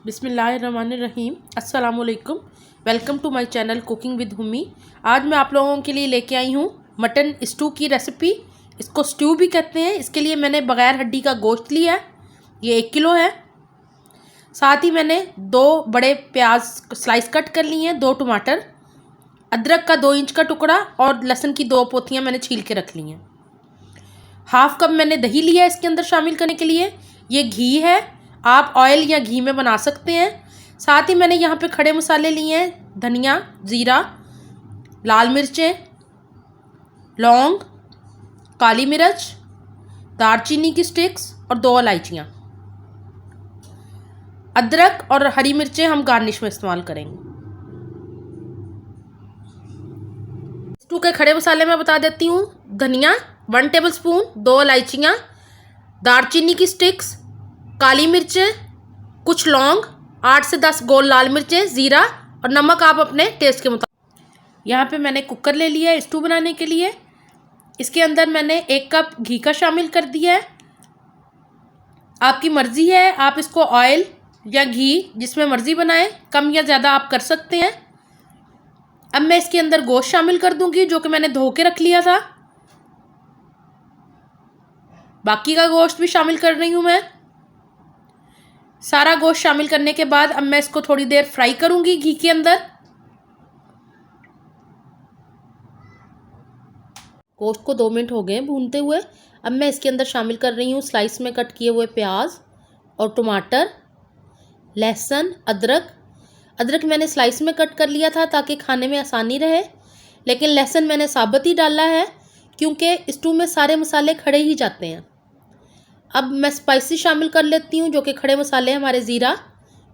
बिस्मिल्लाहिर्रहमानिर्रहीम। अस्सलाम वालेकुम। Welcome to my channel cooking with Hummi. आज मैं आप लोगों के लिए लेके आई हूँ मटन स्टू की रेसिपी। इसको स्टू भी कहते हैं। इसके लिए मैंने बग़ैर हड्डी का गोश्त लिया है, ये 1 किलो है। साथ ही मैंने 2 बड़े प्याज स्लाइस कट कर लिए हैं, 2 टमाटर, अदरक का 2 इंच का टुकड़ा और लहसुन की 2 पोथियाँ मैंने छील के रख ली हैं। हाफ़ कप मैंने दही लिया है इसके अंदर शामिल करने के लिए। ये घी है, आप ऑयल या घी में बना सकते हैं। साथ ही मैंने यहाँ पे खड़े मसाले लिए हैं, धनिया, ज़ीरा, लाल मिर्चें, लौंग, काली मिर्च, दालचीनी की स्टिक्स और 2 इलायचियाँ। अदरक और हरी मिर्चें हम गार्निश में इस्तेमाल करेंगे। स्टू के खड़े मसाले मैं बता देती हूँ। धनिया 1 टेबलस्पून, 2 इलायचियाँ, दालचीनी की स्टिक्स, काली मिर्चें, कुछ लौंग, 8 से 10 गोल लाल मिर्चें, ज़ीरा और नमक आप अपने टेस्ट के मुताबिक। यहाँ पे मैंने कुकर ले लिया है स्टू बनाने के लिए। इसके अंदर मैंने 1 कप घी का शामिल कर दिया है। आपकी मर्ज़ी है, आप इसको ऑयल या घी जिसमें मर्ज़ी बनाएं, कम या ज़्यादा आप कर सकते हैं। अब मैं इसके अंदर गोश्त शामिल कर दूंगी जो कि मैंने धो के रख लिया था। बाकी का गोश्त भी शामिल कर रही हूँ मैं। सारा गोश्त शामिल करने के बाद अब मैं इसको थोड़ी देर फ्राई करूंगी घी के अंदर। गोश्त को 2 मिनट हो गए भूनते हुए। अब मैं इसके अंदर शामिल कर रही हूँ स्लाइस में कट किए हुए प्याज और टमाटर, लहसुन, अदरक मैंने स्लाइस में कट कर लिया था ताकि खाने में आसानी रहे, लेकिन लहसुन मैंने साबुत ही डाला है क्योंकि स्टू में सारे मसाले खड़े ही जाते हैं। अब मैं स्पाइसी शामिल कर लेती हूँ जो कि खड़े मसाले हमारे ज़ीरा,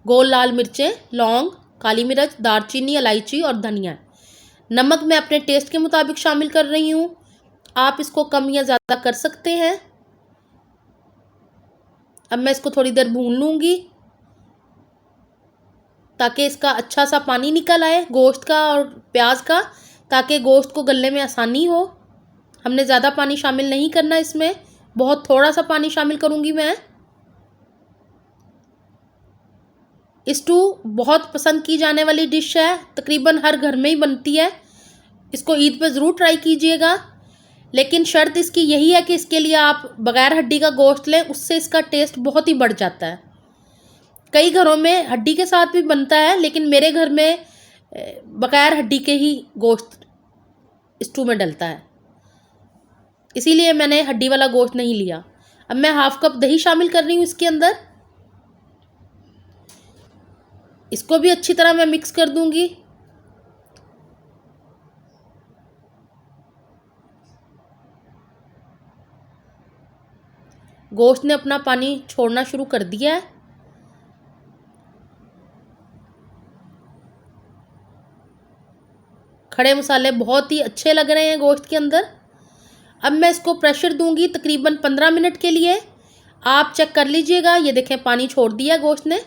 गोल लाल मिर्चें, लौंग, काली मिर्च, दालचीनी, इलायची और धनिया। नमक मैं अपने टेस्ट के मुताबिक शामिल कर रही हूँ, आप इसको कम या ज़्यादा कर सकते हैं। अब मैं इसको थोड़ी देर भून लूँगी ताकि इसका अच्छा सा पानी निकल आए गोश्त का और प्याज का, ताकि गोश्त को गलने में आसानी हो। हमने ज़्यादा पानी शामिल नहीं करना इसमें, बहुत थोड़ा सा पानी शामिल करूँगी मैं। स्टू बहुत पसंद की जाने वाली डिश है, तकरीबन हर घर में ही बनती है। इसको ईद पे ज़रूर ट्राई कीजिएगा, लेकिन शर्त इसकी यही है कि इसके लिए आप बग़ैर हड्डी का गोश्त लें, उससे इसका टेस्ट बहुत ही बढ़ जाता है। कई घरों में हड्डी के साथ भी बनता है, लेकिन मेरे घर में बग़ैर हड्डी के ही गोश्त स्टू में डलता है, इसीलिए मैंने हड्डी वाला गोश्त नहीं लिया। अब मैं हाफ़ कप दही शामिल कर रही हूँ इसके अंदर। इसको भी अच्छी तरह मैं मिक्स कर दूंगी। गोश्त ने अपना पानी छोड़ना शुरू कर दिया है। खड़े मसाले बहुत ही अच्छे लग रहे हैं गोश्त के अंदर। अब मैं इसको प्रेशर दूंगी तकरीबन 15 मिनट के लिए। आप चेक कर लीजिएगा, ये देखें पानी छोड़ दिया गोश्त ने।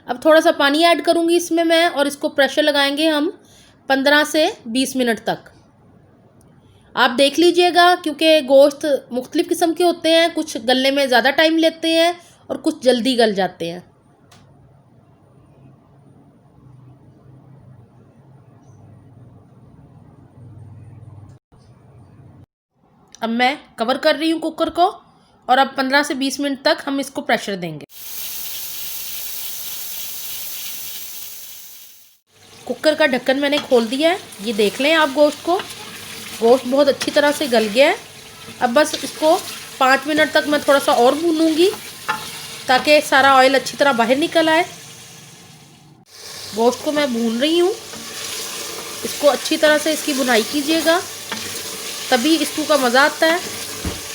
अब थोड़ा सा पानी ऐड करूंगी इसमें मैं, और इसको प्रेशर लगाएंगे हम 15 से 20 मिनट तक। आप देख लीजिएगा क्योंकि गोश्त मुख्तलिफ़ किस्म के होते हैं, कुछ गलने में ज़्यादा टाइम लेते हैं और कुछ जल्दी गल जाते हैं। अब मैं कवर कर रही हूँ कुकर को, और अब 15 से 20 मिनट तक हम इसको प्रेशर देंगे। कुकर का ढक्कन मैंने खोल दिया है, ये देख लें आप गोश्त को। गोश्त बहुत अच्छी तरह से गल गया है। अब बस इसको 5 मिनट तक मैं थोड़ा सा और भूनूंगी ताकि सारा ऑयल अच्छी तरह बाहर निकल आए। गोश्त को मैं भून रही हूँ, इसको अच्छी तरह से इसकी भुनाई कीजिएगा, तभी स्टू का मज़ा आता है।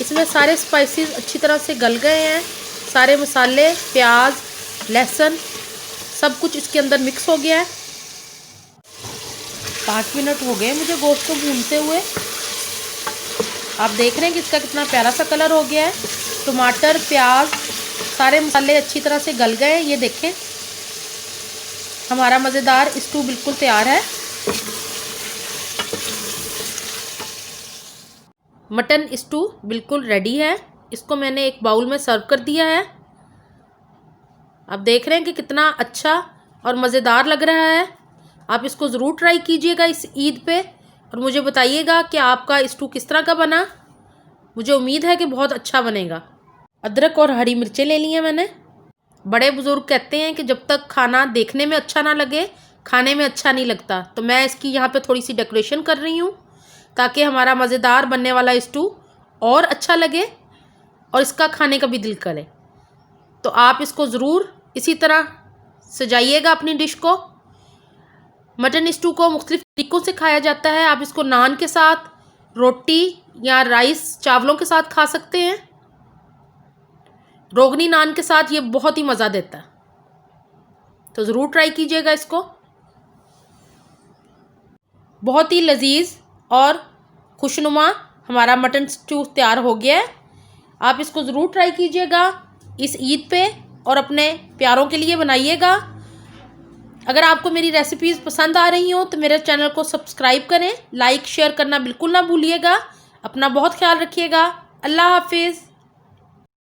इसमें सारे स्पाइसेस अच्छी तरह से गल गए हैं, सारे मसाले, प्याज, लहसुन सब कुछ इसके अंदर मिक्स हो गया है। 5 मिनट हो गए मुझे गोश्त को भूनते हुए। आप देख रहे हैं कि इसका कितना प्यारा सा कलर हो गया है। टमाटर, प्याज, सारे मसाले अच्छी तरह से गल गए हैं। ये देखें, हमारा मज़ेदार स्टू बिल्कुल तैयार है। मटन स्टू बिल्कुल रेडी है। इसको मैंने एक बाउल में सर्व कर दिया है। आप देख रहे हैं कि कितना अच्छा और मज़ेदार लग रहा है। आप इसको ज़रूर ट्राई कीजिएगा इस ईद पे और मुझे बताइएगा कि आपका स्टू किस तरह का बना। मुझे उम्मीद है कि बहुत अच्छा बनेगा। अदरक और हरी मिर्चें ले ली हैं मैंने। बड़े बुज़ुर्ग कहते हैं कि जब तक खाना देखने में अच्छा ना लगे खाने में अच्छा नहीं लगता। तो मैं इसकी यहाँ पे थोड़ी सी डेकोरेशन कर रही हूँ ताकि हमारा मज़ेदार बनने वाला स्टू और अच्छा लगे और इसका खाने का भी दिल करे। तो आप इसको ज़रूर इसी तरह सजाइएगा अपनी डिश को। मटन स्टू को मुख्तलिफ़ तरीक़ों से खाया जाता है। आप इसको नान के साथ, रोटी या राइस चावलों के साथ खा सकते हैं। रोगनी नान के साथ ये बहुत ही मज़ा देता है। तो ज़रूर ट्राई कीजिएगा इसको। बहुत ही लजीज और खुशनुमा हमारा मटन स्टू तैयार हो गया है। आप इसको ज़रूर ट्राई कीजिएगा इस ईद पे और अपने प्यारों के लिए बनाइएगा। अगर आपको मेरी रेसिपीज़ पसंद आ रही हों तो मेरे चैनल को सब्सक्राइब करें, लाइक शेयर करना बिल्कुल ना भूलिएगा। अपना बहुत ख्याल रखिएगा। अल्लाह हाफिज़।